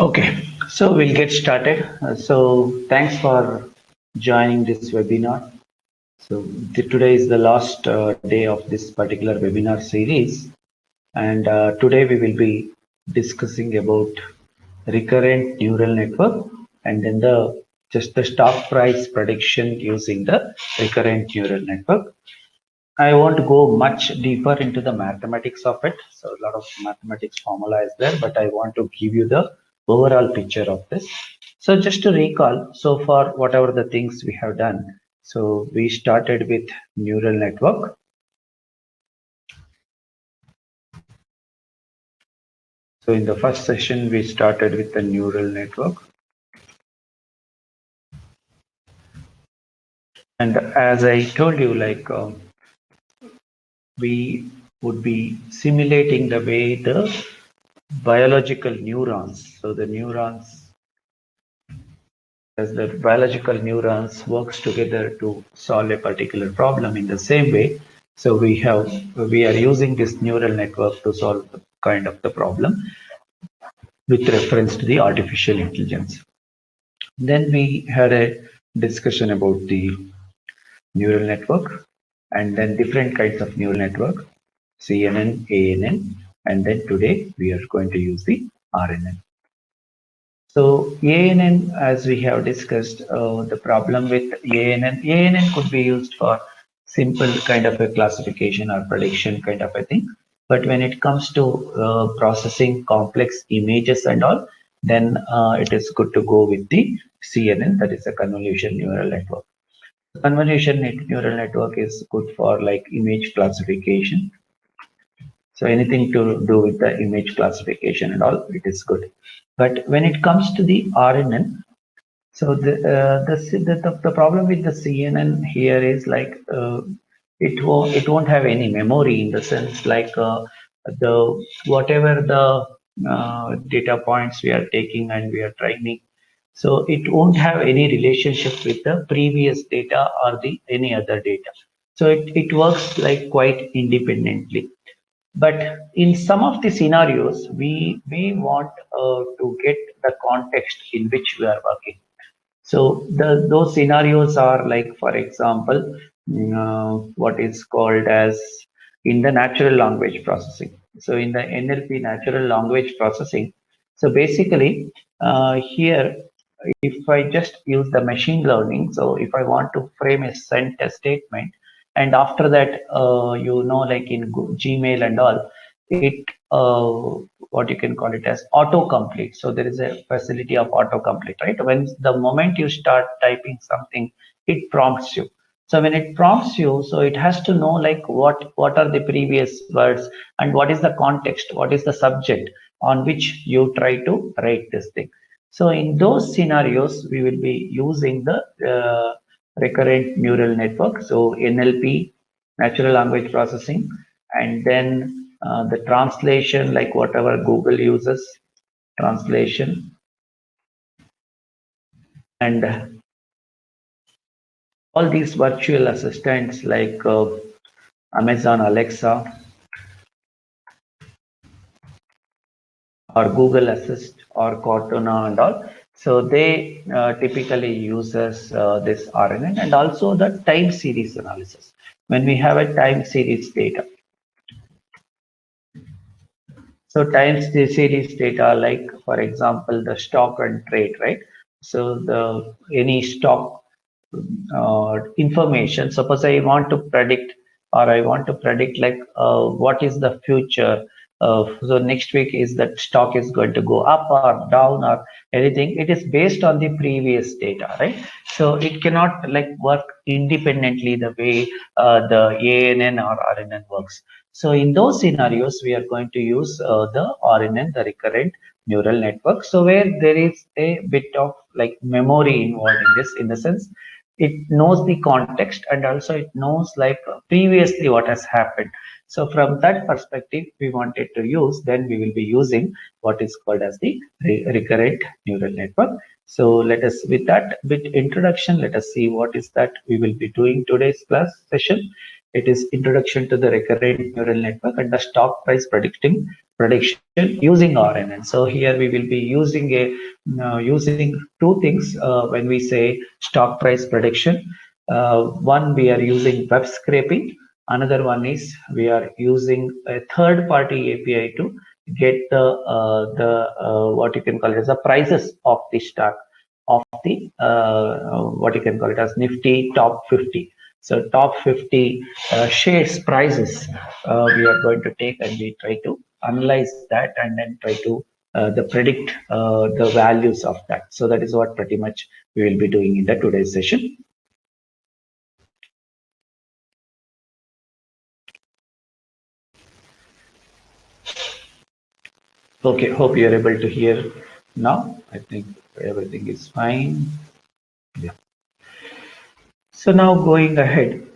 Okay, so we'll get started. So thanks for joining this webinar. So today is the last day of this particular webinar series, and today we will be discussing about recurrent neural network and then just the stock price prediction using the recurrent neural network. I won't go much deeper into the mathematics of it. So a lot of mathematics formula is there, but I want to give you the overall picture of this. So just to recall, so far, whatever the things we have done. So we started with neural network. So in the first session, we started with the neural network. And as I told you, we would be simulating the way the biological neurons, so the neurons as the biological neurons works together to solve a particular problem in the same way. So we are using this neural network to solve the kind of the problem with reference to the artificial intelligence. Then we had a discussion about the neural network and then different kinds of neural network, CNN, ANN, and then today we are going to use the RNN. So ANN, as we have discussed, the problem with ANN could be used for simple kind of a classification or prediction kind of a thing. But when it comes to processing complex images and all, then it is good to go with the CNN, that is a convolution neural network. Convolution neural network is good for like image classification. So anything to do with the image classification and all, it is good. But when it comes to the RNN, so the problem with the CNN here is like it won't have any memory in the sense like the whatever the data points we are taking and we are training, so it won't have any relationship with the previous data or the any other data. So it works like quite independently. But in some of the scenarios, we want to get the context in which we are working. So those scenarios are like, for example, what is called as in the natural language processing. So in the NLP natural language processing, so basically here, if I just use the machine learning, so if I want to frame a statement, and after that, like in Gmail and all, it what you can call it as autocomplete. So there is a facility of autocomplete, right? When the moment you start typing something, it prompts you. So when it prompts you, so it has to know like what are the previous words and what is the context, what is the subject on which you try to write this thing. So in those scenarios, we will be using the recurrent neural network. So NLP, natural language processing, and then the translation, like whatever Google uses, translation, and all these virtual assistants like Amazon Alexa or Google Assist or Cortana and all. So they typically uses this RNN and also the time series analysis. When we have a time series data, so time series data, like for example, the stock and trade, right? So the any stock information. Suppose I want to predict, or I want to predict like what is the future. So next week is that stock is going to go up or down or anything. It is based on the previous data, right? So it cannot like work independently the way the ANN or RNN works. So in those scenarios, we are going to use the RNN, the recurrent neural network. So where there is a bit of like memory involved in this, in the sense it knows the context and also it knows like previously what has happened. So from that perspective, we wanted to use, then we will be using what is called as the recurrent neural network. So let us, with that bit introduction, let us see what is that we will be doing today's class session. It is introduction to the recurrent neural network and the stock price predicting prediction using RNN. So here we will be using using two things when we say stock price prediction. One, we are using web scraping. Another one is we are using a third-party API to get the what you can call it as the prices of the stock of the what you can call it as Nifty top 50. So top 50 shares prices we are going to take, and we try to analyze that and then try to the predict the values of that. So that is what pretty much we will be doing in the today's session. Okay, hope you are able to hear now. I think everything is fine. Yeah. So now going ahead.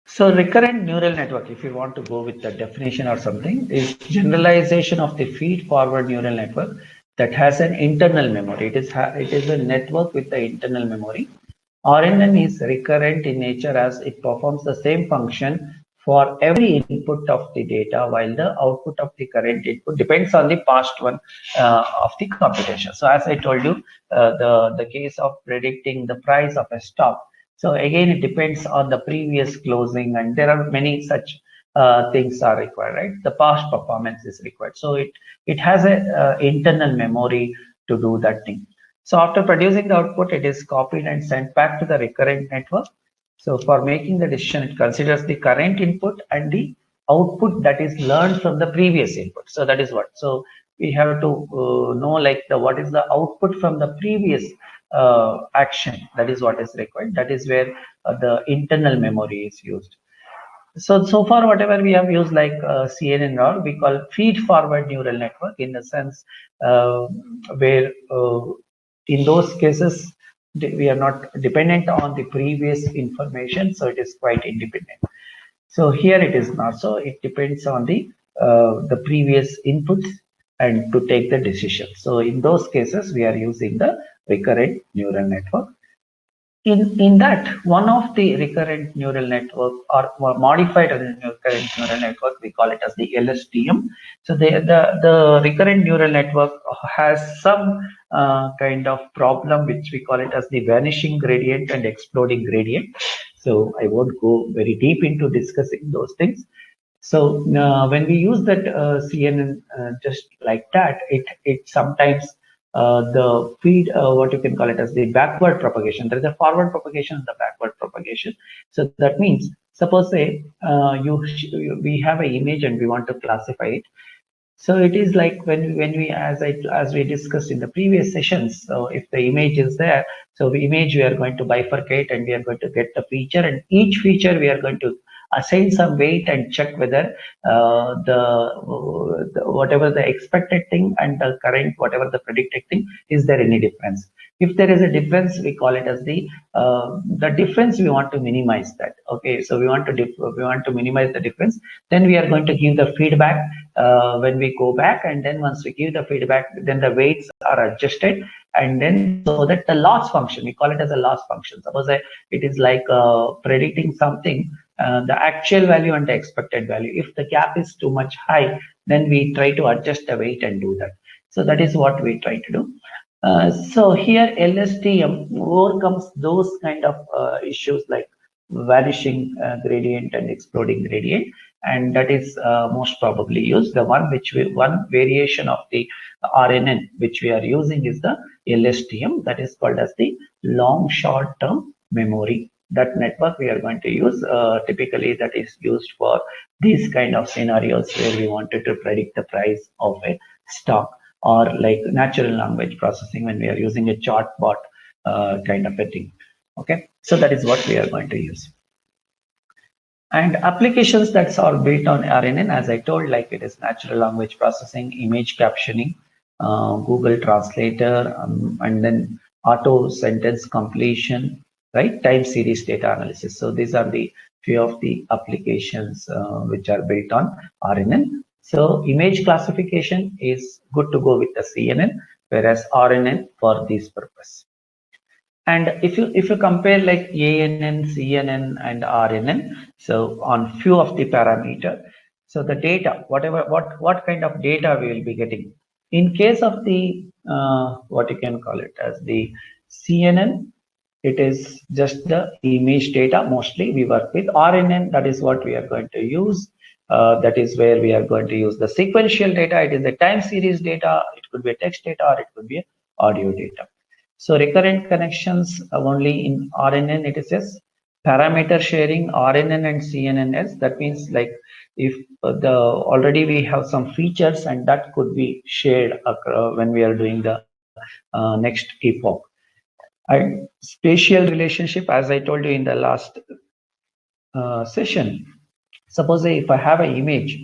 So recurrent neural network, if you want to go with the definition or something, is generalization of the feed-forward neural network that has an internal memory. It is a network with the internal memory. RNN is recurrent in nature as it performs the same function for every input of the data, while the output of the current input depends on the past one of the computation. So as I told you, the case of predicting the price of a stock. So again, it depends on the previous closing, and there are many such things are required, right? The past performance is required. So it has a internal memory to do that thing. So after producing the output, it is copied and sent back to the recurrent network. So for making the decision, it considers the current input and the output that is learned from the previous input. So that is what. So we have to know like what is the output from the previous action. That is what is required. That is where the internal memory is used. So far, whatever we have used like CNN or we call feed forward neural network in the sense where in those cases we are not dependent on the previous information, so it is quite independent. So here it is not so. It depends on the previous inputs and to take the decision. So in those cases, we are using the recurrent neural network. In that, one of the recurrent neural network or modified recurrent neural network, we call it as the LSTM. So the recurrent neural network has some kind of problem which we call it as the vanishing gradient and exploding gradient. So I won't go very deep into discussing those things. So when we use that CNN just like that, it sometimes the feed, what you can call it as the backward propagation. There is a forward propagation and the backward propagation. So that means, suppose say we have an image and we want to classify it. So it is like when we as we discussed in the previous sessions. So if the image is there, so the image we are going to bifurcate and we are going to get the feature, and each feature we are going to assign some weight and check whether the whatever the expected thing and the current whatever the predicted thing, is there any difference. If there is a difference, we call it as the difference we want to minimize that. Okay, so we want to minimize the difference. Then we are going to give the feedback when we go back, and then once we give the feedback, then the weights are adjusted, and then so that the loss function, we call it as a loss function. Suppose it is like predicting something, the actual value and the expected value. If the gap is too much high, then we try to adjust the weight and do that. So that is what we try to do. So here LSTM overcomes those kind of issues like vanishing gradient and exploding gradient, and that is most probably used. The one one variation of the RNN which we are using is the LSTM, that is called as the long short term memory. That network we are going to use typically, that is used for these kind of scenarios where we wanted to predict the price of a stock, or like natural language processing when we are using a chart bot kind of a thing. Okay, so that is what we are going to use. And applications that are built on RNN, as I told, like it is natural language processing, image captioning, Google Translator, and then auto sentence completion, right? Time series data analysis. So these are the few of the applications which are built on RNN. So image classification is good to go with the CNN, whereas RNN for this purpose. And if you compare like ANN, CNN, and RNN, so on few of the parameter, so the data, what kind of data we will be getting. In case of the what you can call it as the CNN, it is just the image data mostly we work with. RNN, that is what we are going to use. That is where we are going to use the sequential data. It is the time series data. It could be a text data or it could be a audio data. So recurrent connections only in RNN, it is just parameter sharing RNN and CNNs. That means like if the already we have some features and that could be shared when we are doing the next epoch. And spatial relationship, as I told you in the last session, suppose if I have an image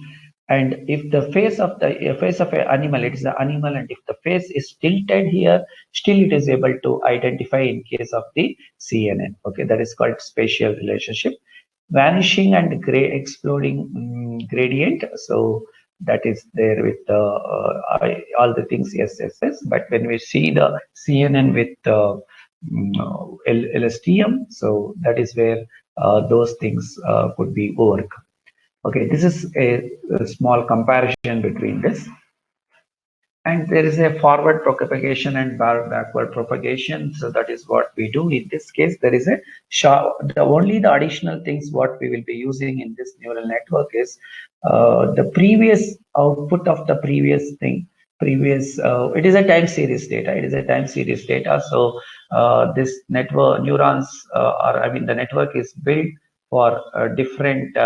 and if the face of an animal, it is the animal, and if the face is tilted here, still it is able to identify in case of the CNN. Okay, that is called spatial relationship. Vanishing and exploding gradient. So that is there with all the things. Yes, yes, yes. But when we see the CNN with LSTM, so that is where those things could be overcome. Okay, this is a small comparison between this. And there is a forward propagation and backward propagation. So that is what we do in this case. There is only the additional things what we will be using in this neural network is the previous output of the previous thing. It is a time series data. It is a time series data. So this network neurons, or I mean the network is built for different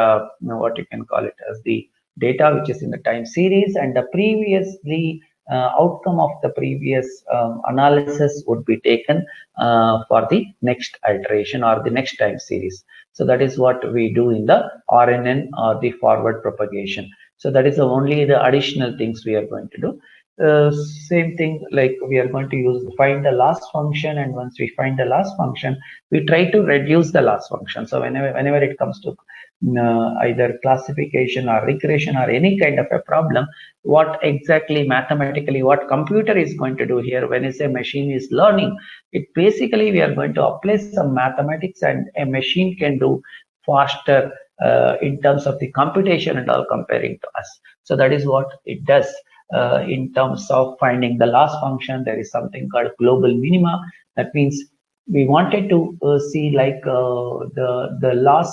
what you can call it as the data which is in the time series, and the previously outcome of the previous analysis would be taken for the next iteration or the next time series. So that is what we do in the RNN or the forward propagation. So that is only the additional things we are going to do. Same thing, like we are going to find the loss function, and once we find the loss function, we try to reduce the loss function. So whenever it comes to either classification or regression or any kind of a problem, what exactly mathematically what computer is going to do here when it's a machine is learning, it basically we are going to apply some mathematics, and a machine can do faster in terms of the computation and all comparing to us. So that is what it does. In terms of finding the loss function, there is something called global minima. That means we wanted to see like the loss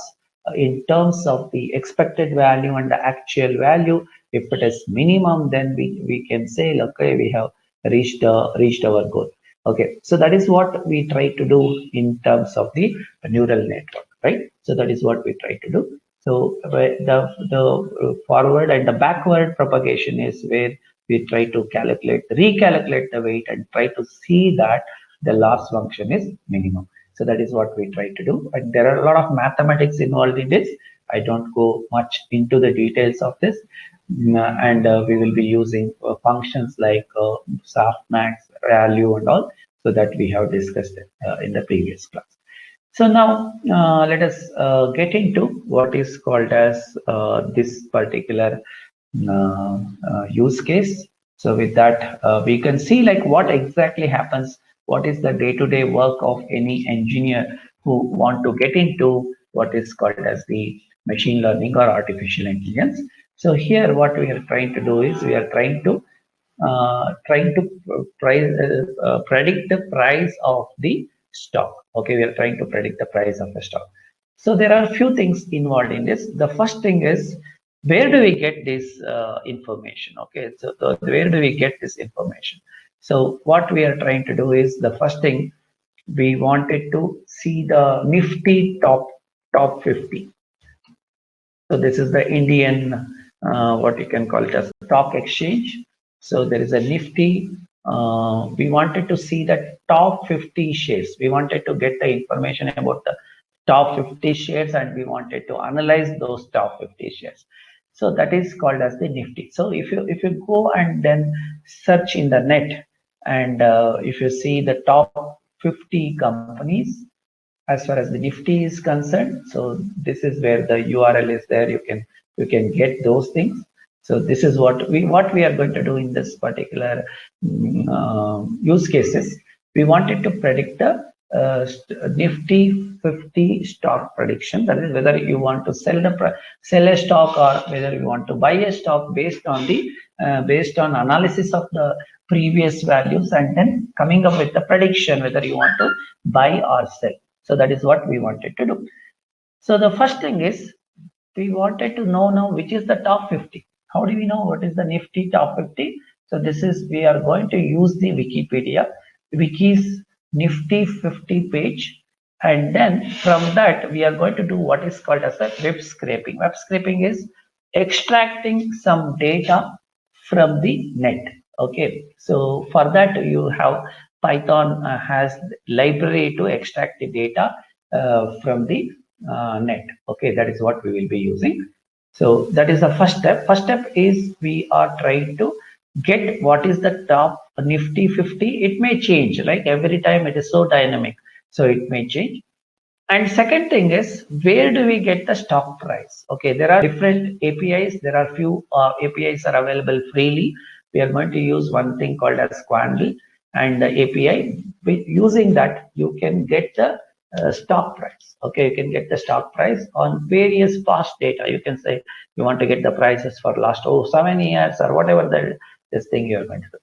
in terms of the expected value and the actual value. If it is minimum, then we can say, okay, we have reached our goal. Okay, so that is what we try to do in terms of the neural network, right? So that is what we try to do. So the forward and the backward propagation is where we try to recalculate the weight and try to see that the loss function is minimum. So that is what we try to do. And there are a lot of mathematics involved in this. I don't go much into the details of this. And we will be using functions like softmax, value, and all, so that we have discussed in the previous class. So now let us get into what is called as this particular use case. So with that, we can see like what exactly happens, what is the day-to-day work of any engineer who want to get into what is called as the machine learning or artificial intelligence. So here what we are trying to do is we are trying to predict the price of the stock. Okay, we are trying to predict the price of the stock. So there are a few things involved in this. The first thing is, where do we get this information? Okay, so where do we get this information? So what we are trying to do is, the first thing, we wanted to see the Nifty top 50. So this is the Indian, what you can call it as stock exchange. So there is a Nifty. We wanted to see the top 50 shares. We wanted to get the information about the top 50 shares, and we wanted to analyze those top 50 shares. So that is called as the Nifty. So if you go and then search in the net, and if you see the top 50 companies as far as the Nifty is concerned, so this is where the URL is there. You can get those things. So this is what we are going to do in this particular use cases. We wanted to predict the Nifty 50 stock prediction. That is whether you want to sell a stock or whether you want to buy a stock based on analysis of the previous values and then coming up with the prediction whether you want to buy or sell. So that is what we wanted to do. So the first thing is we wanted to know now which is the top 50. How do we know what is the Nifty top 50? So this is, we are going to use the Wikipedia, Wiki's Nifty 50 page. And then from that, we are going to do what is called as a web scraping. Web scraping is extracting some data from the net. Okay. So for that, you have Python has library to extract the data from the net. Okay, that is what we will be using. So that is the first step. First step is we are trying to get what is the top Nifty 50. It may change, like every time it is so dynamic, so it may change. And second thing is, where do we get the stock price? Okay, there are different APIs. There are few APIs are available freely. We are going to use one thing called as Quandl and the API. Using that, you can get the stock price. Okay, you can get the stock price on various past data. You can say you want to get the prices for last 7 years or whatever this thing you are going to do.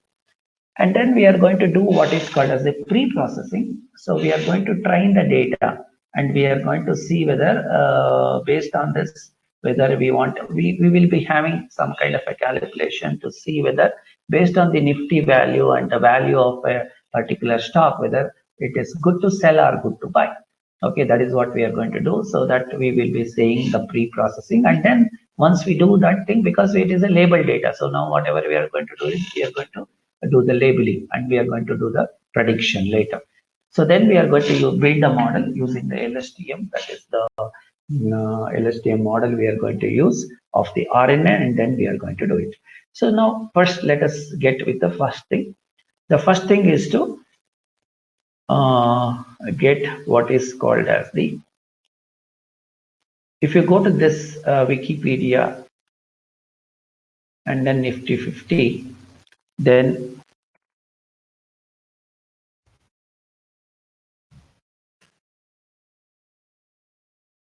And then we are going to do what is called as a pre-processing. So we are going to train the data and we are going to see whether based on this, whether we will be having some kind of a calculation to see whether based on the Nifty value and the value of a particular stock, whether it is good to sell or good to buy. Okay, that is what we are going to do. So that we will be saying the pre-processing, and then once we do that thing, because it is a label data. So now whatever we are going to do is we are going to do the labeling and we are going to do the prediction later. So then we are going to build a model using the LSTM. That is the LSTM model we are going to use of the RNA, and then we are going to do it. So now first let us get with the first thing. The first thing is to get what is called as the, if you go to this Wikipedia and then Nifty 50, then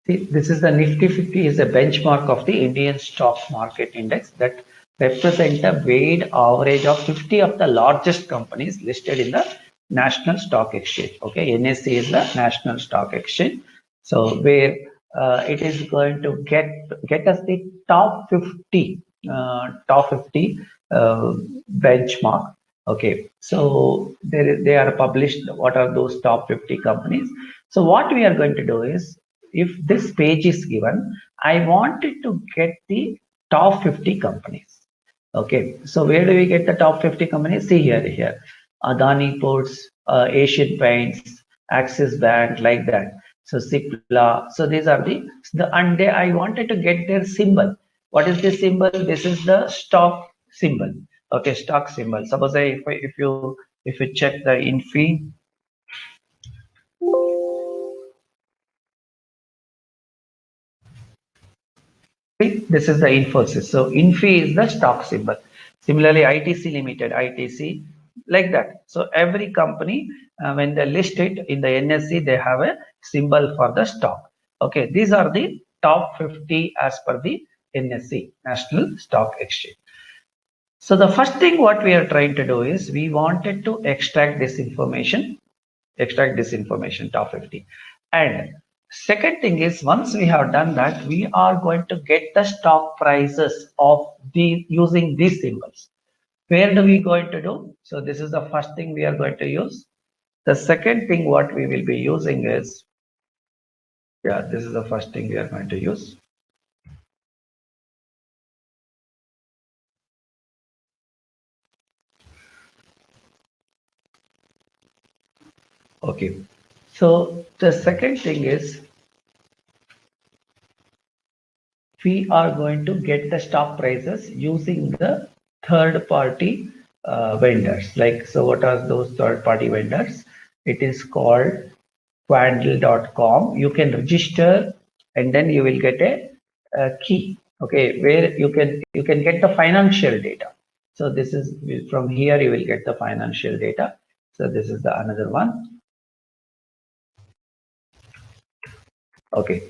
see, this is the Nifty 50 is a benchmark of the Indian stock market index that represent a weighted average of 50 of the largest companies listed in the National Stock Exchange. Okay, NSE is the National Stock Exchange. So where it is going to get us the top 50 benchmark. Okay, so they are published. What are those top 50 companies? So what we are going to do is, if this page is given, I wanted to get the top 50 companies. Okay, so where do we get the top 50 companies? See here, Adani Ports, Asian Paints, Axis Bank, like that. So Cipla. So these are and I wanted to get their symbol. What is this symbol? This is the stock symbol. Okay, stock symbol. Suppose if you check the INFI. This is the Infosys. So INFI is the stock symbol. Similarly, ITC Limited, ITC, like that. So every company, when they list it in the NSE, they have a symbol for the stock. Okay, these are the top 50 as per the NSE, National Stock Exchange. So the first thing what we are trying to do is we wanted to extract this information, top 50. And second thing is, once we have done that, we are going to get the stock prices of using these symbols. Where do we going to do? So this is the first thing we are going to use. The second thing what we will be using is, this is the first thing we are going to use. Okay, so the second thing is, we are going to get the stock prices using the third party vendors. Like, so what are those third party vendors? It is called quandl.com. You can register and then you will get a key. Okay, where you can get the financial data. So this is from here you will get the financial data. So this is the another one. Okay.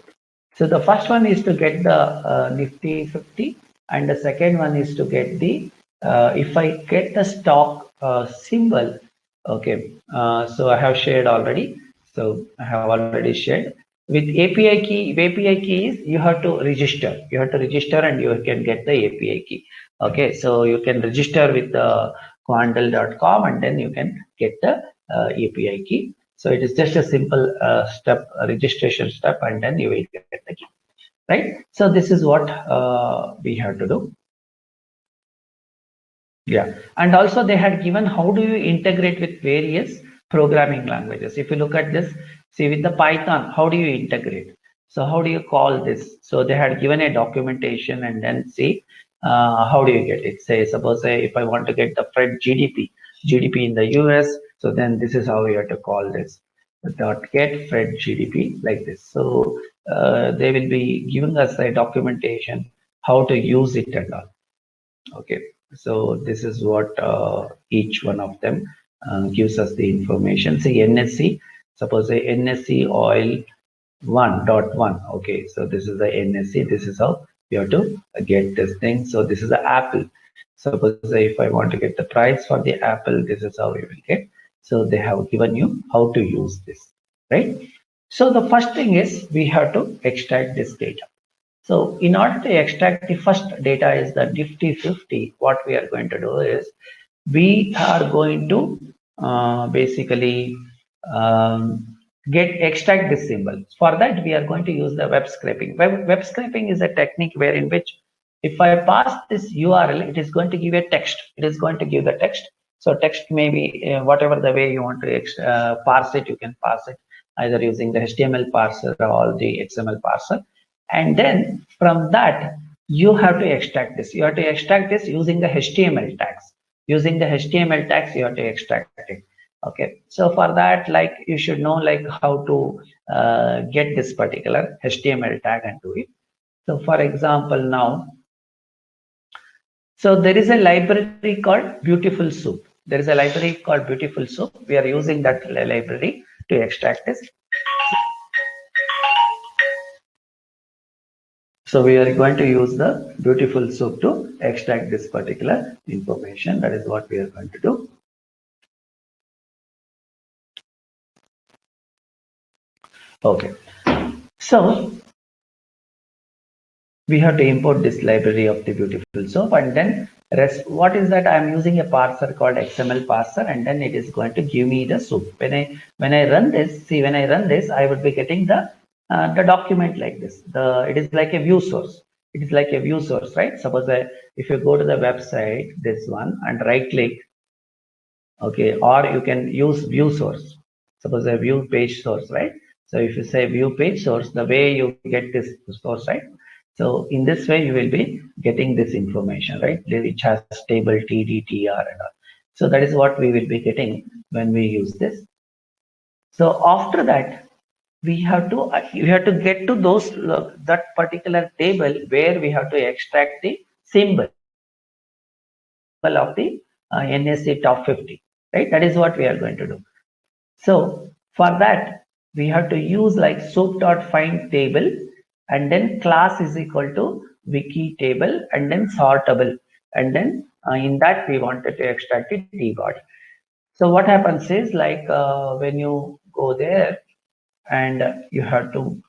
So the first one is to get the Nifty 50, and the second one is to get the if I get the stock symbol. Okay. So I have shared already. So I have already shared with API key. API key is you have to register. You have to register and you can get the API key. Okay. So you can register with the quandle.com and then you can get the API key. So it is just a simple step, a registration step, and then you will get the key, right? So this is what we have to do. Yeah, and also they had given how do you integrate with various programming languages. If you look at this, see with the Python, how do you integrate? So how do you call this? So they had given a documentation and then see how do you get it. Say suppose say if I want to get the Fed GDP in the US, so then this is how you have to call this. Dot get Fed GDP like this. So they will be giving us a documentation how to use it and all. Okay, so this is what each one of them gives us the information. Say NSC, suppose say NSC oil 1.1. Okay, so this is the NSC. This is how you have to get this thing. So this is the Apple. Suppose say if I want to get the price for the Apple, this is how you will get. So they have given you how to use this, right? So the first thing is we have to extract this data. So in order to extract the first data is the Nifty 50, what we are going to do is we are going to basically extract this symbol. For that, we are going to use the web scraping. Web scraping is a technique where in which if I pass this URL, it is going to give a text. It is going to give the text. So text may be whatever the way you want to parse it, you can parse it either using the HTML parser or the XML parser. And then from that, you have to extract this. You have to extract this using the HTML tags. Using the HTML tags, you have to extract it. Okay. So for that, like you should know like how to get this particular HTML tag and do it. So for example, now, so there is a library called Beautiful Soup. There is a library called Beautiful Soup. We are using that library to extract this. So we are going to use the Beautiful Soup to extract this particular information. That is what we are going to do. Okay. So we have to import this library of the Beautiful Soup, and then what is that? I am using a parser called XML parser, and then it is going to give me the soup. When I run this, see when I run this, I would be getting the document like this. It is like a view source. It is like a view source, right? Suppose if you go to the website, this one, and right click, okay, or you can use view source. Suppose a view page source, right? So if you say view page source, the way you get this source, right? So in this way, you will be getting this information, right? Which has table TDTR and all. So that is what we will be getting when we use this. So after that, we have to get to that particular table where we have to extract the symbol of the NSC top 50, right? That is what we are going to do. So for that, we have to use like soup.find table, and then class is equal to wiki table, and then sortable, and then in that we wanted to extract the T body. So what happens is like when you go there and you have to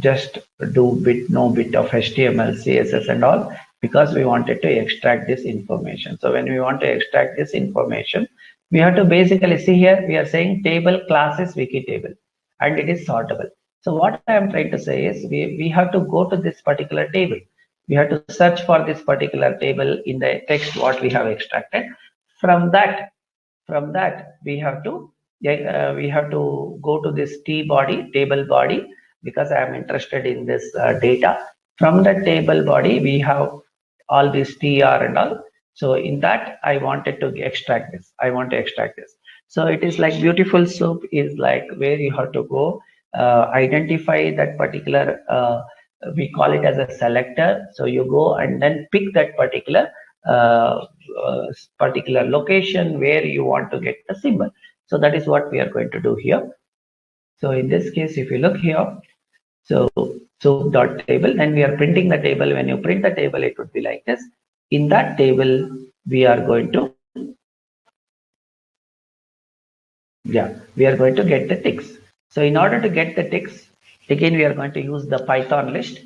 just do no bit of HTML, CSS and all, because we wanted to extract this information. So when we want to extract this information, we have to basically see here, we are saying table class is wiki table and it is sortable. So what I am trying to say is we have to go to this particular table. We have to search for this particular table in the text what we have extracted. From that we have to go to this table body, because I am interested in this data. From the table body, we have all this TR and all. So in that, I wanted to extract this. I want to extract this. So it is like Beautiful Soup is like where you have to go, identify that particular, we call it as a selector. So you go and then pick that particular location where you want to get the symbol. So that is what we are going to do here. So in this case, if you look here, So dot table, then we are printing the table. When you print the table, it would be like this. In that table, we are going to, we are going to get the ticks. So in order to get the ticks, again, we are going to use the Python list.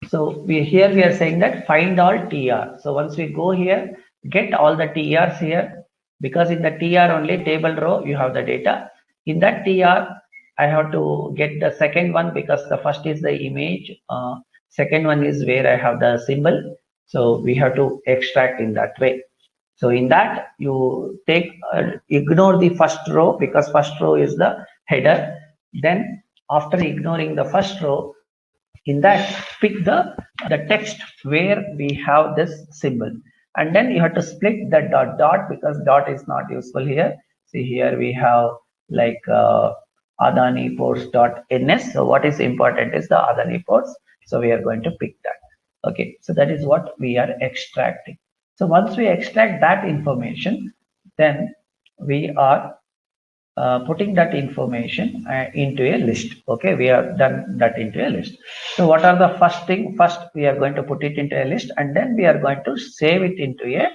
So we are saying that find all TR. So once we go here, get all the TRs here, because in the TR only table row, you have the data. In that TR, I have to get the second one because the first is the image. Second one is where I have the symbol. So we have to extract in that way. So in that, you ignore the first row because first row is the header. Then after ignoring the first row, in that pick the text where we have this symbol, and then you have to split the dot because dot is not useful here. See here we have like Adani ports .ns. So what is important is the Adani ports. So we are going to pick that. Okay, so that is what we are extracting. So once we extract that information, then we are putting that information into a list. Okay, we have done that into a list. So what are the first thing? First, we are going to put it into a list, and then we are going to save it into a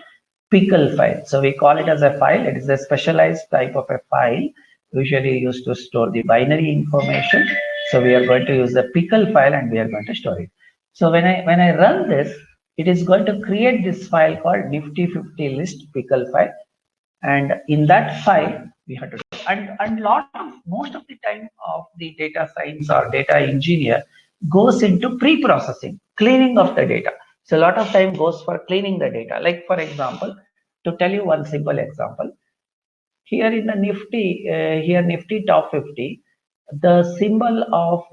pickle file. So we call it as a file. It is a specialized type of a file, usually used to store the binary information. So we are going to use the pickle file, and we are going to store it. So when I run this, it is going to create this file called nifty 50 list pickle file, and in that file we have to do. And most of the time of the data science or data engineer goes into pre-processing, cleaning of the data. So a lot of time goes for cleaning the data. Like for example, to tell you one simple example, here in the Nifty, here Nifty top 50, the symbol of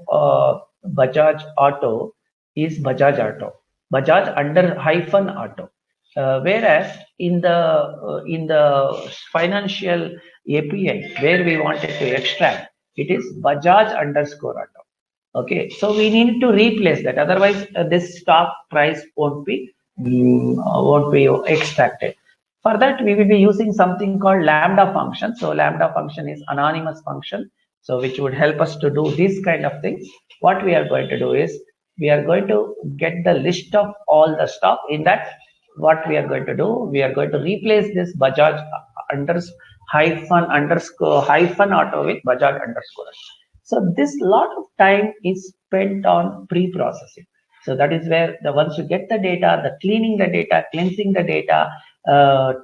Bajaj Auto is Bajaj Auto, Bajaj under hyphen Auto. Whereas in the financial API where we wanted to extract, it is Bajaj underscore Auto. Okay, so we need to replace that. Otherwise, this stock price won't be extracted. For that, we will be using something called lambda function. So lambda function is anonymous function, so which would help us to do these kind of things. What we are going to do is we are going to get the list of all the stock. In that, what we are going to do, we are going to replace this Bajaj hyphen auto with Bajaj underscore. So this lot of time is spent on pre-processing. So that is where once you get the data, the cleaning the data, cleansing the data,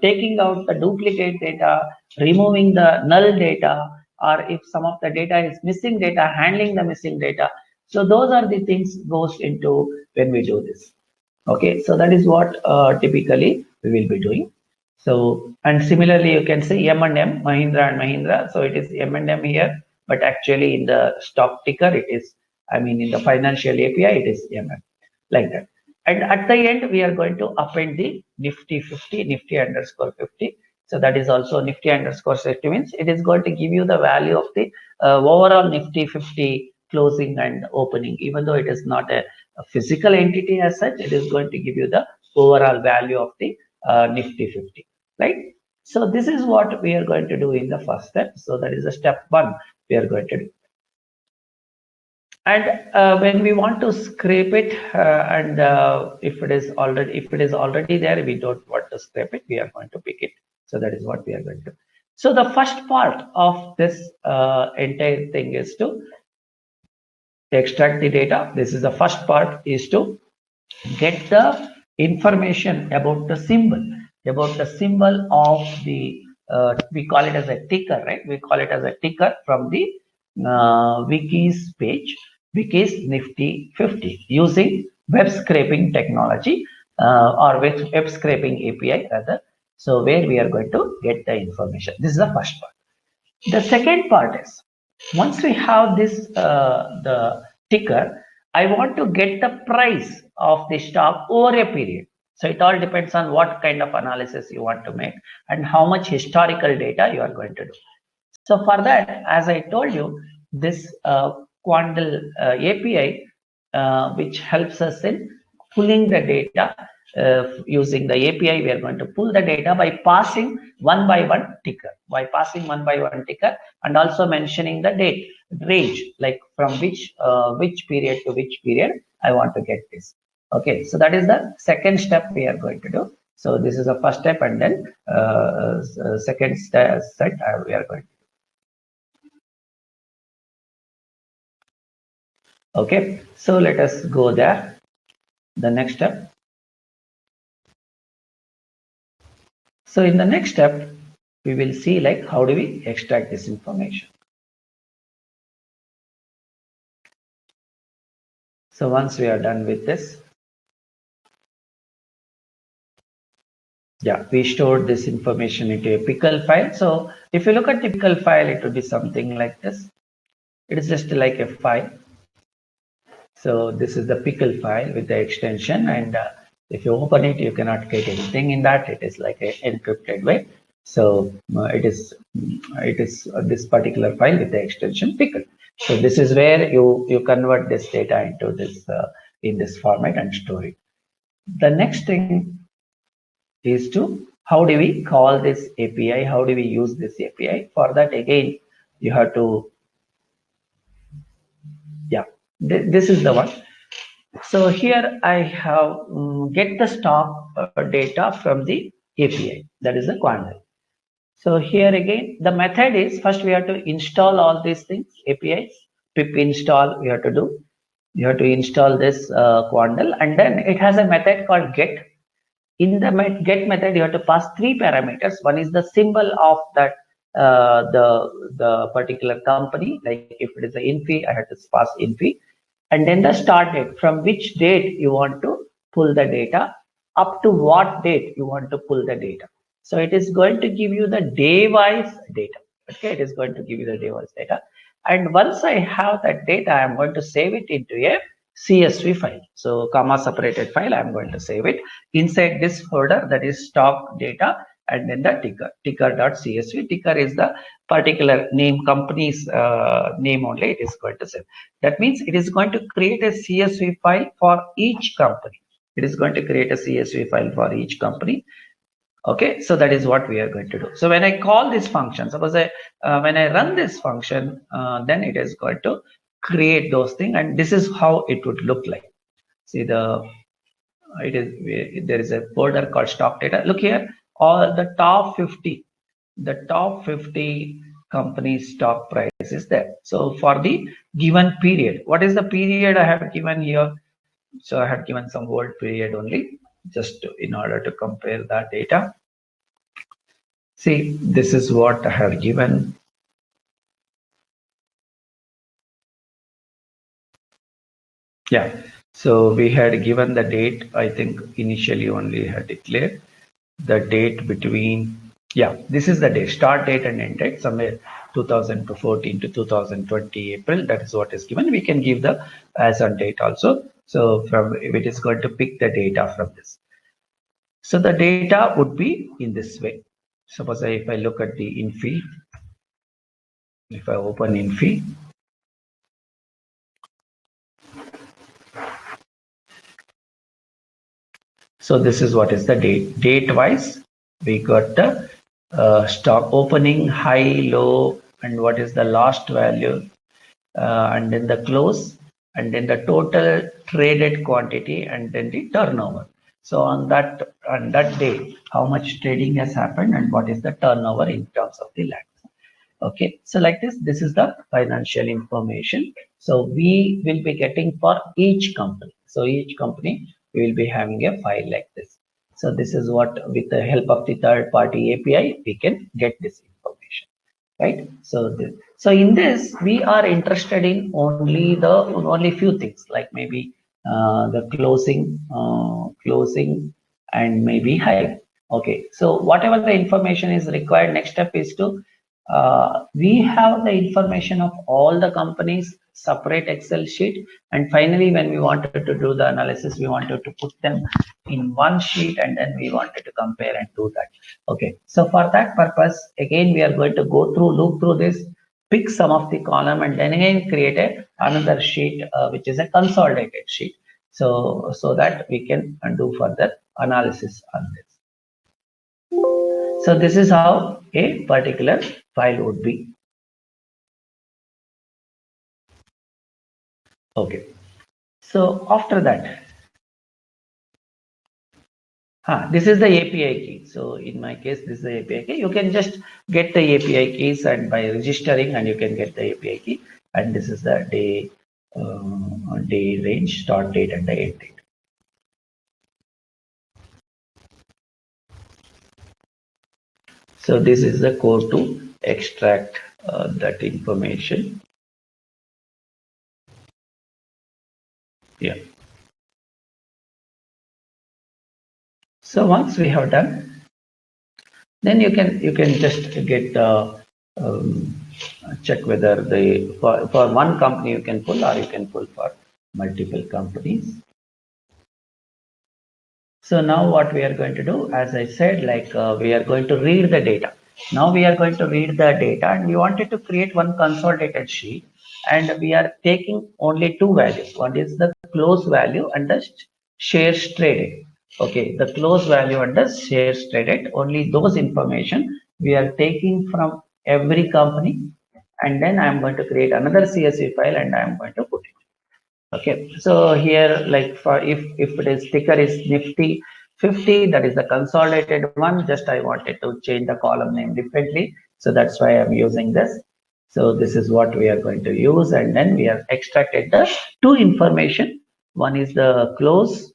taking out the duplicate data, removing the null data, or if some of the data is missing data, handling the missing data. So those are the things goes into when we do this. Okay, so that is what typically we will be doing. So, and similarly, you can say M&M, Mahindra and Mahindra. So it is M&M here, but actually in the stock ticker, it is, I mean, in the financial API, it is MM, like that. And at the end, we are going to append the Nifty 50, Nifty underscore 50. So that is also Nifty underscore 50 means it is going to give you the value of the overall Nifty 50 closing and opening. Even though it is not a physical entity as such, it is going to give you the overall value of the Nifty 50, right? So this is what we are going to do in the first step. So that is the step one we are going to do. And when we want to scrape it, and if it is already there, we don't want to scrape it. We are going to pick it. So that is what we are going to do. So the first part of this entire thing is to extract the data. This is the first part, is to get the information about the symbol of the we call it as a ticker, right? We call it as a ticker from the wiki's page, wiki's Nifty 50, using web scraping technology or web scraping API rather. So where we are going to get the information. This is the first part. The second part is, once we have this the ticker, I want to get the price of the stock over a period. So it all depends on what kind of analysis you want to make and how much historical data you are going to do. So for that, as I told you, this Quandl API, which helps us in pulling the data, using the API, we are going to pull the data by passing one by one ticker, and also mentioning the date range, like from which period to which period I want to get this. Okay, so that is the second step we are going to do. So this is the first step, and then second set we are going to. Okay, so let us go there. The next step. So in the next step, we will see like how do we extract this information. So once we are done with this, yeah, we stored this information into a pickle file. So if you look at the pickle file, it will be something like this. It is just like a file. So this is the pickle file with the extension, and if you open it, you cannot get anything in that. It is like an encrypted way. So it is this particular file with the extension pickle. So this is where you convert this data into this in this format and store it. The next thing is to how do we call this API? How do we use this API? For that, again, you have to, yeah, this is the one. So here I have get the stock data from the API, that is the quandle. So here again, the method is first we have to install all these things, APIs, pip install we have to do. You have to install this quandle, and then it has a method called get. In the get method, you have to pass three parameters. One is the symbol of that the particular company. Like if it is an infy, I have to pass infy, and then the start date, from which date you want to pull the data, up to what date you want to pull the data. So it is going to give you the day-wise data. Okay, it is going to give you the day-wise data. And once I have that data, I'm going to save it into a CSV file. So comma separated file, I'm going to save it inside this folder, that is stock data, and then the ticker.csv. Ticker is the particular name, company's name only it is going to save. That means it is going to create a CSV file for each company. It is going to create a CSV file for each company. Okay, so that is what we are going to do. So when I call this function, suppose when I run this function, then it is going to create those things, and this is how it would look like. See there is a folder called stock data. Look here, all the top 50 companies stock price is there. So for the given period, what is the period I have given here? So I had given some old period only, just in order to compare that data. See, this is what I have given. Yeah, so we had given the date. I think initially only had declared the date between, yeah, this is the date, start date and end date, somewhere 2014 to 2020 April. That is what is given. We can give the as on date also. So from it is going to pick the data from this. So the data would be in this way. Suppose if I look at the infy, if I open infy, so this is what is the date. Date wise, we got the stock opening, high, low, and what is the last value, and then the close, and then the total traded quantity, and then the turnover. So on that day, how much trading has happened and what is the turnover in terms of the lakhs. Okay, so like this is the financial information. So we will be getting for each company. So each company we will be having a file like this. So this is what, with the help of the third party API, we can get this information, right? So in this, we are interested in only few things, like maybe the closing and maybe high. Okay, so whatever the information is required, next step is to we have the information of all the companies, separate Excel sheet, and finally when we wanted to do the analysis, we wanted to put them in one sheet, and then we wanted to compare and do that. Okay, so for that purpose, again we are going to loop through this, pick some of the column, and then again create another sheet which is a consolidated sheet, so that we can do further analysis on this. So this is how a particular file would be. Okay. So after that, this is the API key. So in my case, this is the API key. You can just get the API keys and by registering, and you can get the API key. And this is the day range, start date, and the end date. So this is the code to extract that information. Yeah. So once we have done, then you can just get check whether for one company you can pull, or you can pull for multiple companies. So now what we are going to do, as I said, like we are going to read the data. Now we are going to read the data, and we wanted to create one consolidated sheet, and we are taking only two values. One is the close value and the shares traded. Okay, the close value and the shares traded, only those information we are taking from every company, and then I am going to create another CSV file and I am going to put it. Okay, so here, like for if it is ticker is Nifty 50, that is the consolidated one. Just I wanted to change the column name differently, so that's why I'm using this. So this is what we are going to use, and then we have extracted the two information. One is the close,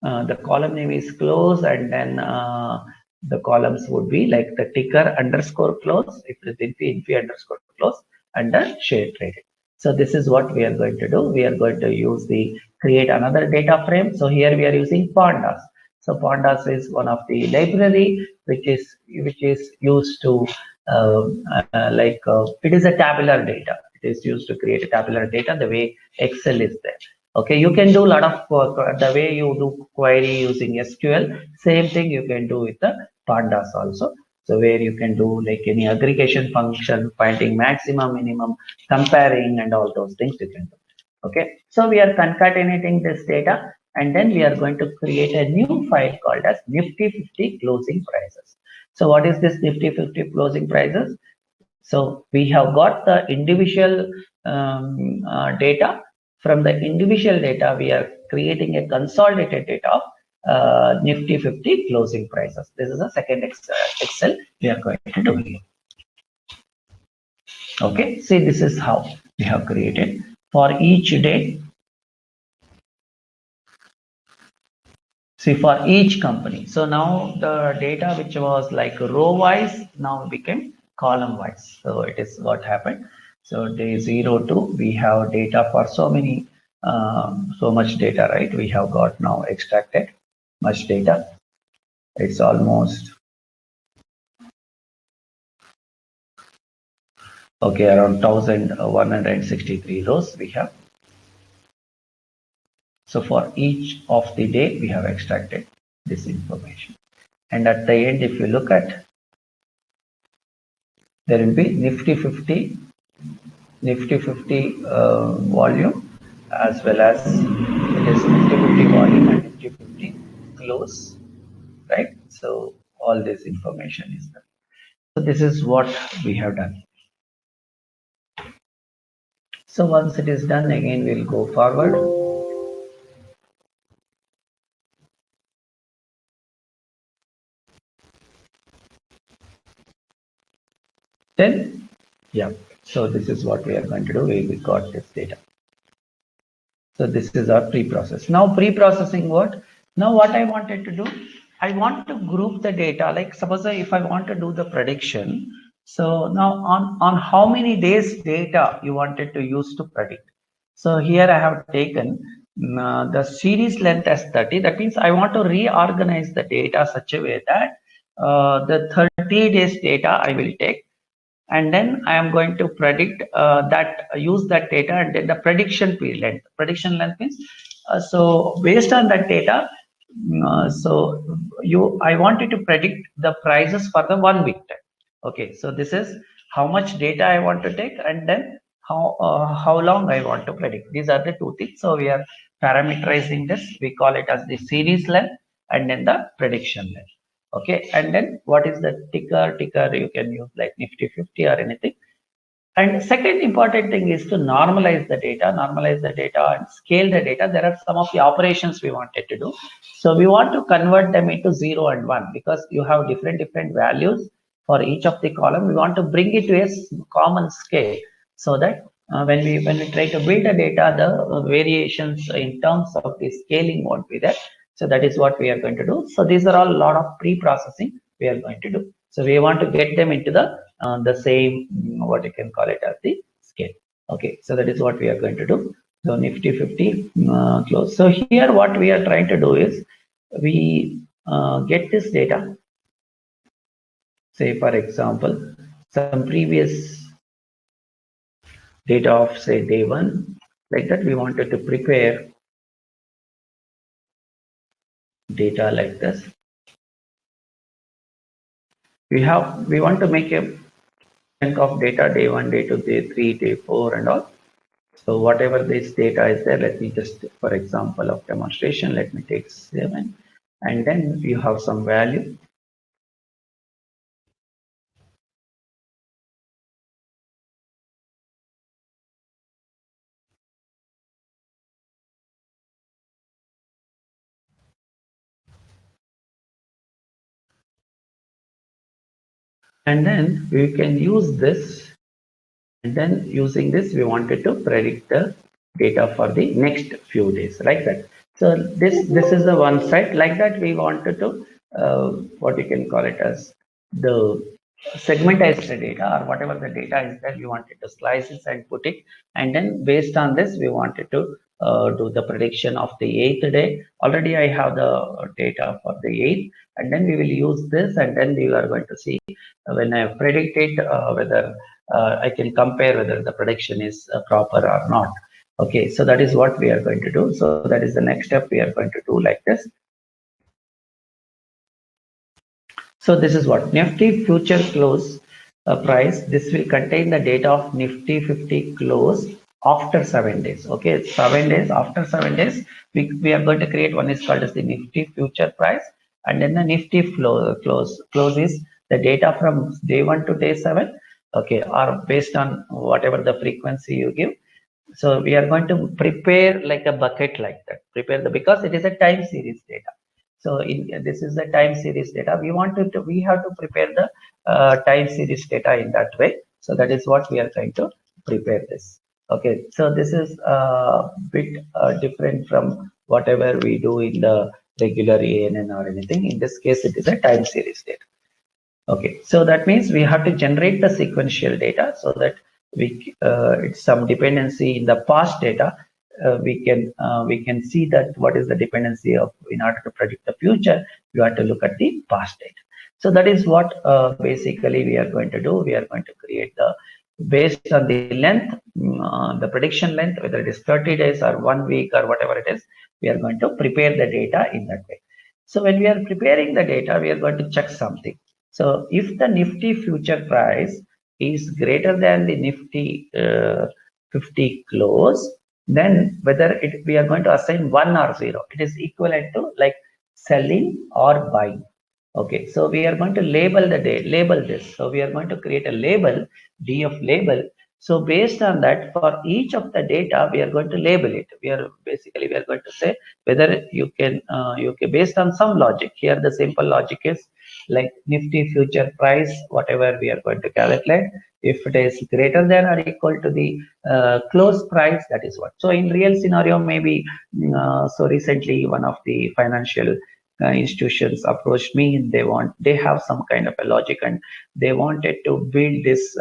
the column name is close, and then the columns would be like the ticker underscore close, if it is Nifty underscore close, and the share traded. So this is what we are going to do. We are going to use the create another data frame. So here we are using pandas. So pandas is one of the library which is used to it is a tabular data. It is used to create a tabular data the way Excel is there. Okay, you can do a lot of work the way you do query using SQL. Same thing you can do with the pandas also. So where you can do like any aggregation function, finding maximum, minimum, comparing, and all those things you can do. Okay, so we are concatenating this data, and then we are going to create a new file called as Nifty 50 closing prices. So what is this Nifty 50 closing prices? So we have got the individual data. From the individual data, we are creating a consolidated data of Nifty 50 closing prices. This is the second Excel we are going to do here. Okay, see, this is how we have created for each day. See, for each company. So now the data which was like row wise now became column wise. So it is what happened. So day 0 to we have data for so many so much data, right? We have got now extracted much data. It's almost okay, around 1163 rows we have. So for each of the day we have extracted this information, and at the end if you look at, there will be Nifty 50 volume, as well as it is Nifty 50 volume and Nifty 50 close, right? So all this information is there. So this is what we have done. So once it is done, again we'll go forward. Then, yeah, so this is what we are going to do. We got this data. So this is our pre-process. Now pre-processing what? Now what I wanted to do, I want to group the data. Like suppose if I want to do the prediction. So now on how many days data you wanted to use to predict. So here I have taken the series length as 30. That means I want to reorganize the data such a way that the 30 days data I will take, and then I am going to predict use that data, and then the prediction period length. Prediction length means so based on that data, I wanted to predict the prices for the 1 week time. Okay, so this is how much data I want to take, and then how long I want to predict. These are the two things. So we are parameterizing this. We call it as the series length, and then the prediction length. Okay, and then what is the ticker? You can use like Nifty 50 or anything. And second important thing is to normalize the data and scale the data. There are some of the operations we wanted to do. So we want to convert them into 0 and 1 because you have different values for each of the column. We want to bring it to a common scale so that when we try to build the data, the variations in terms of the scaling won't be there. So that is what we are going to do. So these are all a lot of pre-processing we are going to do. So we want to get them into the same, what you can call it as the scale. Okay, so that is what we are going to do. So Nifty 50 close. So here what we are trying to do is we get this data. Say for example, some previous data of say day 1, like that we wanted to prepare data like this. We want to make a chunk of data day 1, day 2, day 3, day 4 and all. So whatever this data is there, let me just, for example of demonstration, let me take 7, and then you have some value. And then we can use this, and then using this, we wanted to predict the data for the next few days, like that. So this is the one side, like that we wanted to, what you can call it as the segmentize the data or whatever the data is that we wanted to slice it and put it, and then based on this we wanted to do the prediction of the 8th day. Already I have the data for the 8th, and then we will use this, and then we are going to see when I predict it whether I can compare whether the prediction is proper or not. Okay, so that is what we are going to do. So that is the next step we are going to do like this. So this is what Nifty future close price. This will contain the data of Nifty 50 close after 7 days. Okay, 7 days. After 7 days, we are going to create one is called as the Nifty future price, and then the Nifty close is the data from day 1 to day 7. Okay, or based on whatever the frequency you give. So we are going to prepare like a bucket like that. Because it is a time series data. So this is the time series data. We have to prepare the time series data in that way. So that is what we are trying to prepare this. Okay, so this is a bit different from whatever we do in the regular ANN or anything. In this case, it is a time series data. Okay, so that means we have to generate the sequential data so that it's some dependency in the past data. We can see that what is the dependency of in order to predict the future. You have to look at the past data. So that is what basically we are going to do. We are going to create the based on the length, the prediction length, whether it is 30 days or 1 week or whatever it is. We are going to prepare the data in that way. So when we are preparing the data, we are going to check something. So if the Nifty future price is greater than the Nifty 50 close, then whether we are going to assign 1 or 0, it is equivalent to like selling or buying. Okay, so we are going to label this. So we are going to create a label, DF label. So based on that, for each of the data, we are going to label it. We are going to say whether you can based on some logic. Here the simple logic is like Nifty future price, whatever we are going to calculate. If it is greater than or equal to the close price, that is what. So in real scenario, maybe so recently one of the financial institutions approached me, and they have some kind of a logic, and they wanted to build this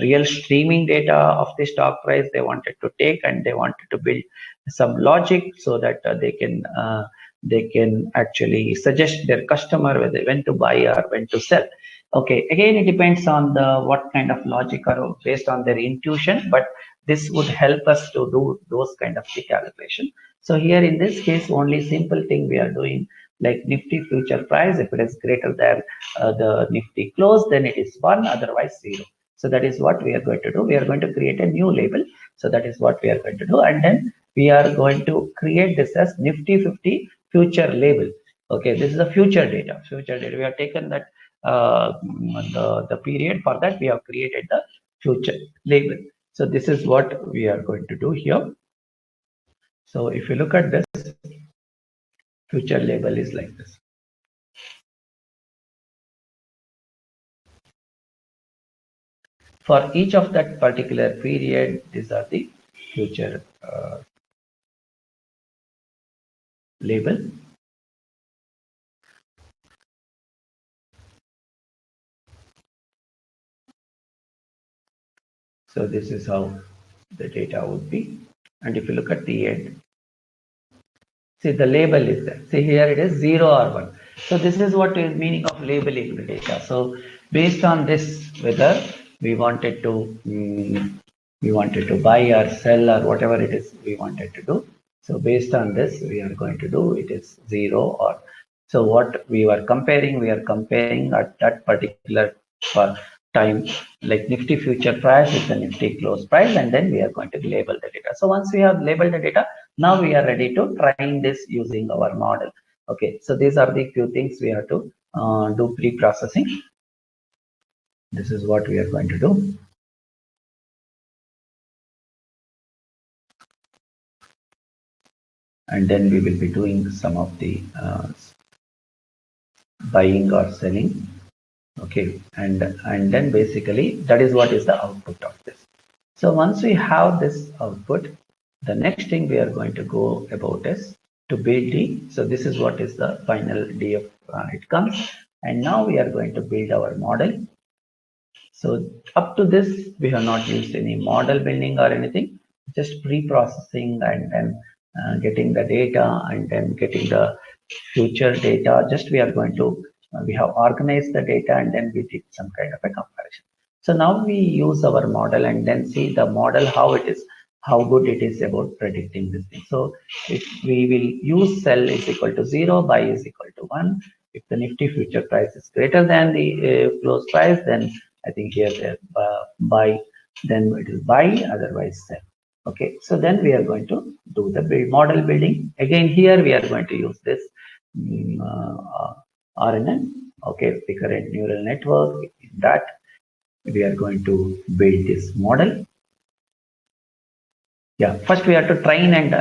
real streaming data of the stock price they wanted to take, and they wanted to build some logic so that they can actually suggest their customer whether when to buy or when to sell. Okay, again it depends on the what kind of logic or based on their intuition, but this would help us to do those kind of calculation. So here in this case, only simple thing we are doing like Nifty future price. If it is greater than the Nifty close, then it is 1, otherwise 0. So that is what we are going to do. We are going to create a new label. So that is what we are going to do. And then we are going to create this as Nifty 50 future label. Okay, this is the future data. Future data. We have taken that the period. For that we have created the future label. So this is what we are going to do here. So if you look at this, future label is like this. For each of that particular period, these are the future label. So this is how the data would be. And if you look at the end, see the label is there. See here it is 0 or 1. So this is what is meaning of labeling the data. So based on this, whether we wanted to buy or sell or whatever it is we wanted to do. So based on this, we are going to do it is 0 or so what we are comparing at that particular time, like Nifty future price with the Nifty close price, and then we are going to label the data. So once we have labeled the data, now we are ready to train this using our model. Okay, so these are the few things we have to do pre-processing. This is what we are going to do. And then we will be doing some of the buying or selling. Okay, and then basically that is what is the output of this. So once we have this output, the next thing we are going to go about is to build the, so this is what is the final DF it comes, and now we are going to build our model. So up to this, we have not used any model building or anything, just pre-processing and then getting the data and then getting the future data. Just we are going to, we have organized the data and then we did some kind of a comparison. So now we use our model and then see the model, how it is, how good it is about predicting this thing. So if we will use sell is equal to 0, buy is equal to 1. If the Nifty future price is greater than the close price, then I think here buy, then it is buy, otherwise sell. Okay, so then we are going to do the model building. Again, here we are going to use this RNN, okay, recurrent neural network. In that, we are going to build this model. Yeah, first we have to train and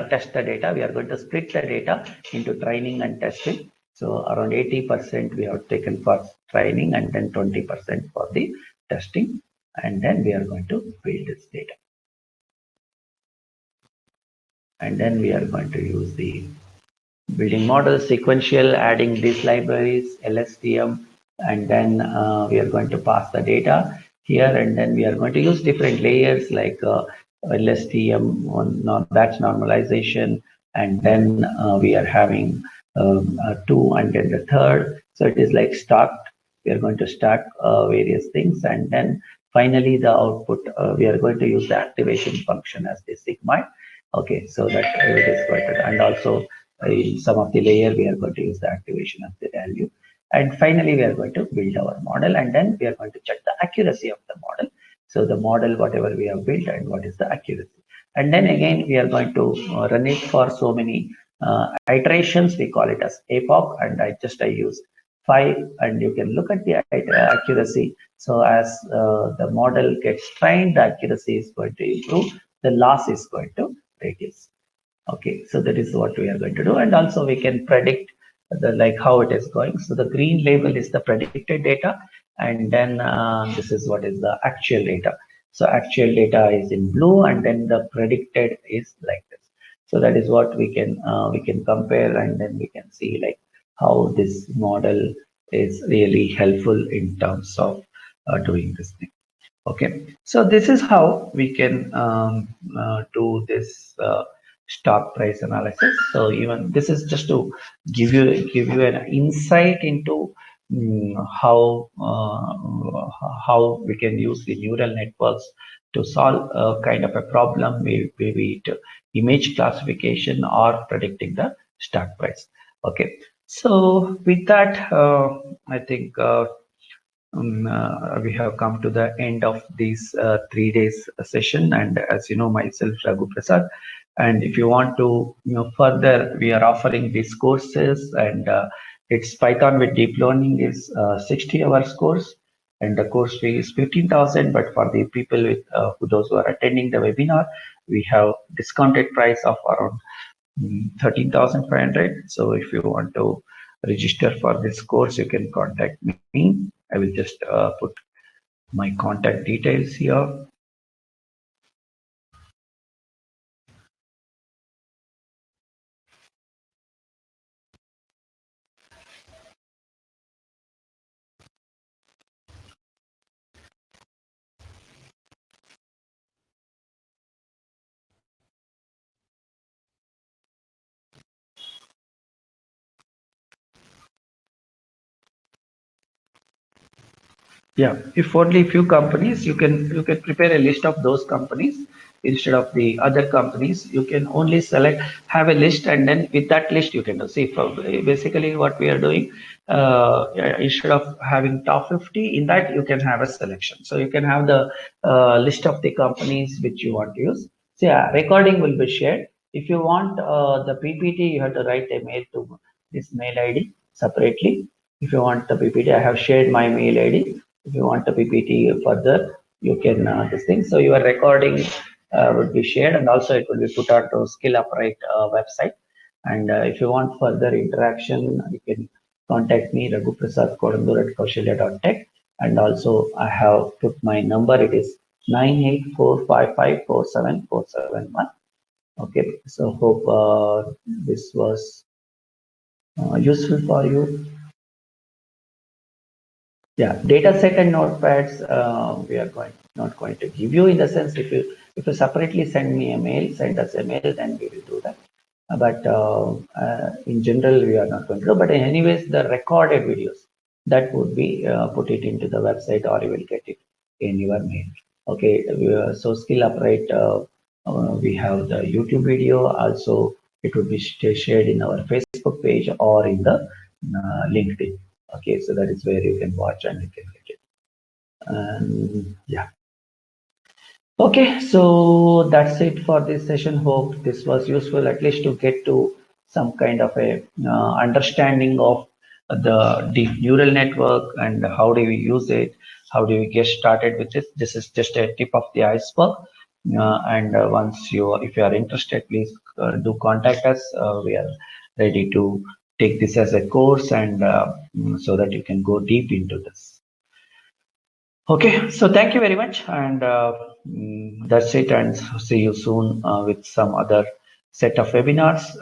test the data. We are going to split the data into training and testing. So around 80% we have taken for training and then 20% for the testing. And then we are going to build this data. And then we are going to use the building model, sequential, adding these libraries, LSTM, and then we are going to pass the data here, and then we are going to use different layers like LSTM on batch normalization, and then we are having two, and then the third. So it is like stacked. We are going to stack various things, and then finally the output. We are going to use the activation function as the sigma. Okay, so that it is going to, and also in some of the layer we are going to use the activation of the value. And finally, we are going to build our model, and then we are going to check the accuracy of the model. So the model, whatever we have built, and what is the accuracy. And then again, we are going to run it for so many iterations. We call it as epoch, and I use 5, and you can look at the accuracy. So as the model gets trained, the accuracy is going to improve, the loss is going to reduce. Okay, so that is what we are going to do, and also we can predict the like how it is going. So the green label is the predicted data, and then this is what is the actual data. So actual data is in blue, and then the predicted is like this. So that is what we can compare, and then we can see like how this model is really helpful in terms of doing this thing. Okay, so this is how we can do this stock price analysis. So even this is just to give you an insight into how we can use the neural networks to solve a kind of a problem, maybe it image classification or predicting the stock price. Okay, so with that, I think. We have come to the end of this 3 days session, and as you know, myself Raghu Prasad, And if you want to, further, we are offering these courses, and it's Python with deep learning is 60 hours course, and the course fee is 15,000. But for the people with those who are attending the webinar, we have discounted price of around 13,500. So if you want to register for this course, you can contact me. I will just put my contact details here. Yeah, if only few companies, you can prepare a list of those companies instead of the other companies. You can only select, have a list, and then with that list you can do. See, for basically what we are doing, yeah, instead of having top 50, in that you can have a selection. So you can have the list of the companies which you want to use. So yeah, recording will be shared. If you want the PPT, you have to write a mail to this mail ID separately. If you want the PPT, I have shared my mail ID. If you want the PPT further, you can this thing. So your recording would be shared, and also it will be put onto SkillUpRight website. And if you want further interaction, you can contact me, Raghu Prasad Kodandur at Kaushalya.tech. And also I have put my number. It is 9845547471. Okay, so hope this was useful for you. Yeah, data set and notepads, we are not going to give you, in the sense, if you separately send me a mail, send us a mail, then we will do that. But in general, we are not going to do. But anyways, the recorded videos, that would be put it into the website, or you will get it in your mail. Okay, so SkillUpRight, we have the YouTube video. Also, it would be shared in our Facebook page or in the LinkedIn. Okay, so that is where you can watch and you can get it. And yeah. Okay, so that's it for this session. Hope this was useful, at least to get to some kind of a understanding of the deep neural network and how do we use it, how do we get started with this. This is just a tip of the iceberg. And once if you are interested, please do contact us. We are ready to take this as a course, and so that you can go deep into this. Okay, so thank you very much, and that's it, and see you soon with some other set of webinars.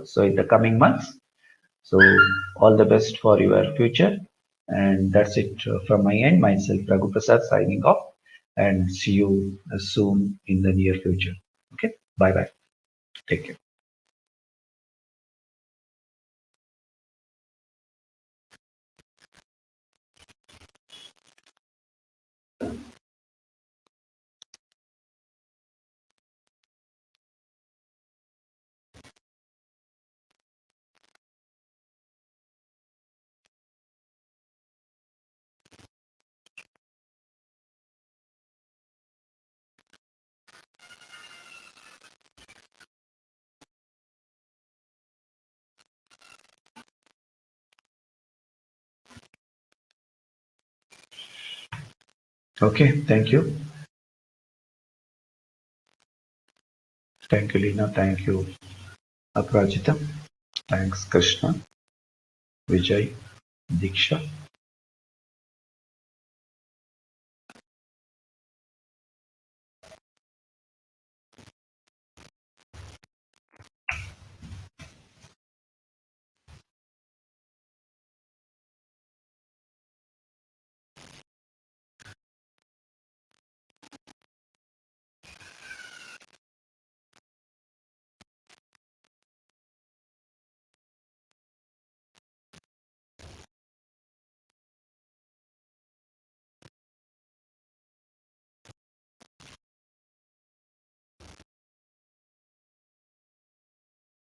So in the coming months. So all the best for your future, and that's it from my end. Myself, Raghu Prasad, signing off, and see you soon in the near future. Okay, bye bye. Take care. Okay, thank you. Thank you, Lina. Thank you, Aprajita. Thanks, Krishna, Vijay, Diksha.